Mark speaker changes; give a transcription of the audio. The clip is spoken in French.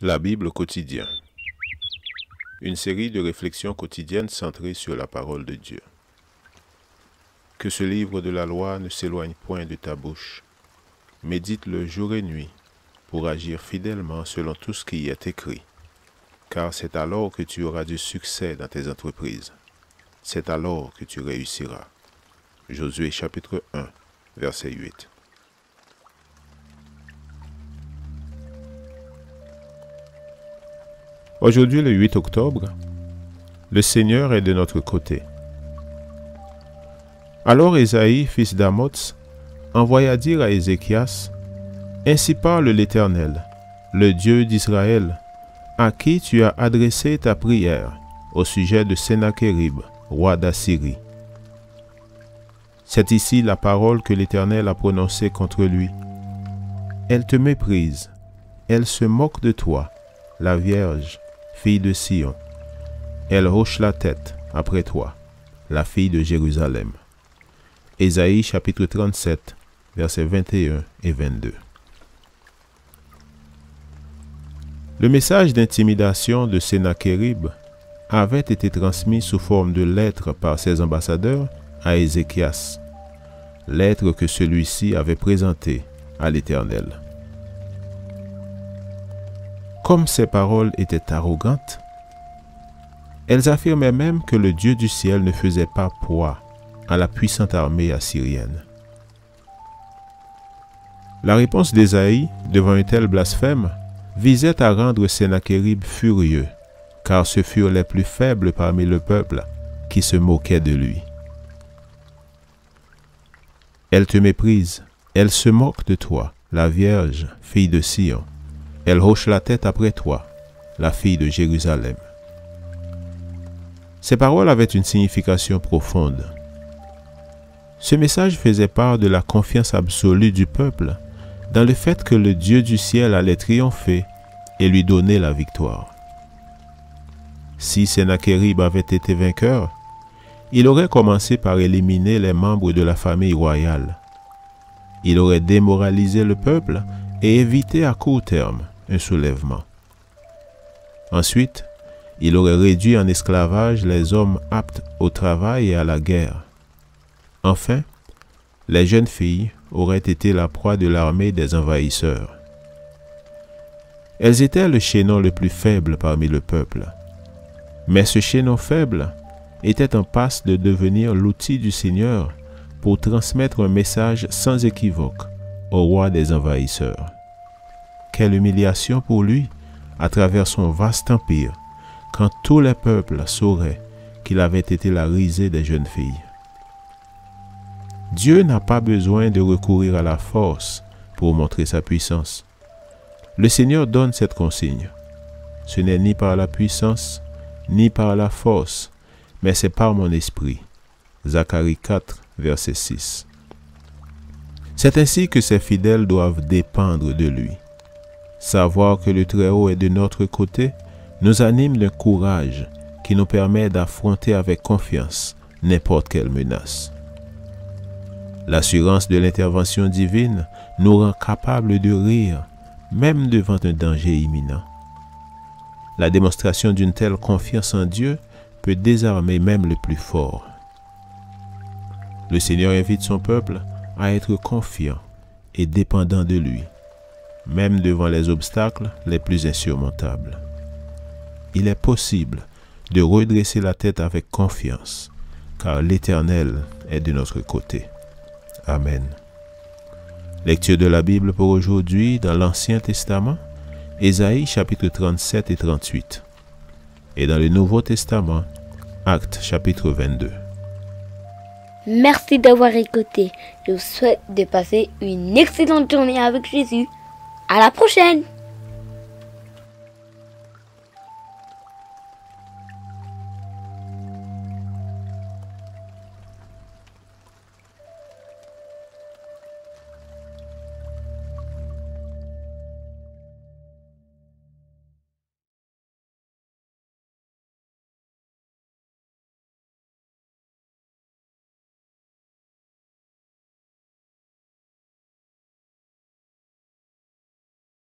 Speaker 1: La Bible quotidien. Une série de réflexions quotidiennes centrées sur la parole de Dieu. Que ce livre de la loi ne s'éloigne point de ta bouche. Médite-le jour et nuit pour agir fidèlement selon tout ce qui y est écrit. Car c'est alors que tu auras du succès dans tes entreprises. C'est alors que tu réussiras. Josué chapitre 1, verset 8. Aujourd'hui, le 8 octobre, le Seigneur est de notre côté. Alors Ésaïe, fils d'Amoz, envoya dire à Ézéchias, « Ainsi parle l'Éternel, le Dieu d'Israël, à qui tu as adressé ta prière au sujet de Sennachérib, roi d'Assyrie. C'est ici la parole que l'Éternel a prononcée contre lui. Elle te méprise, elle se moque de toi, la Vierge, fille de Sion. Elle hoche la tête après toi, la fille de Jérusalem. » Ésaïe chapitre 37, versets 21 et 22. Le message d'intimidation de Sennachérib avait été transmis sous forme de lettres par ses ambassadeurs à Ézéchias, lettres que celui-ci avait présentées à l'Éternel. Comme ces paroles étaient arrogantes, elles affirmaient même que le Dieu du ciel ne faisait pas poids à la puissante armée assyrienne. La réponse d'Ésaïe devant un tel blasphème visait à rendre Sennachérib furieux, car ce furent les plus faibles parmi le peuple qui se moquaient de lui. Elle te méprise, elle se moque de toi, la Vierge, fille de Sion. Elle hoche la tête après toi, la fille de Jérusalem. Ces paroles avaient une signification profonde. Ce message faisait part de la confiance absolue du peuple dans le fait que le Dieu du ciel allait triompher et lui donner la victoire. Si Sennachérib avait été vainqueur, il aurait commencé par éliminer les membres de la famille royale. Il aurait démoralisé le peuple et évité à court terme un soulèvement. Ensuite, il aurait réduit en esclavage les hommes aptes au travail et à la guerre. Enfin, les jeunes filles auraient été la proie de l'armée des envahisseurs. Elles étaient le chaînon le plus faible parmi le peuple. Mais ce chaînon faible était en passe de devenir l'outil du Seigneur pour transmettre un message sans équivoque au roi des envahisseurs. Quelle humiliation pour lui, à travers son vaste empire, quand tous les peuples sauraient qu'il avait été la risée des jeunes filles. Dieu n'a pas besoin de recourir à la force pour montrer sa puissance. Le Seigneur donne cette consigne. Ce n'est ni par la puissance, ni par la force, mais c'est par mon esprit. Zacharie 4, verset 6. C'est ainsi que ses fidèles doivent dépendre de lui. Savoir que le Très-Haut est de notre côté nous anime d'un courage qui nous permet d'affronter avec confiance n'importe quelle menace. L'assurance de l'intervention divine nous rend capables de rire, même devant un danger imminent. La démonstration d'une telle confiance en Dieu peut désarmer même le plus fort. Le Seigneur invite son peuple à être confiant et dépendant de lui, même devant les obstacles les plus insurmontables. Il est possible de redresser la tête avec confiance, car l'Éternel est de notre côté. Amen. Lecture de la Bible pour aujourd'hui dans l'Ancien Testament, Ésaïe chapitre 37 et 38. Et dans le Nouveau Testament, Actes chapitre 22.
Speaker 2: Merci d'avoir écouté. Je vous souhaite de passer une excellente journée avec Jésus. À la prochaine!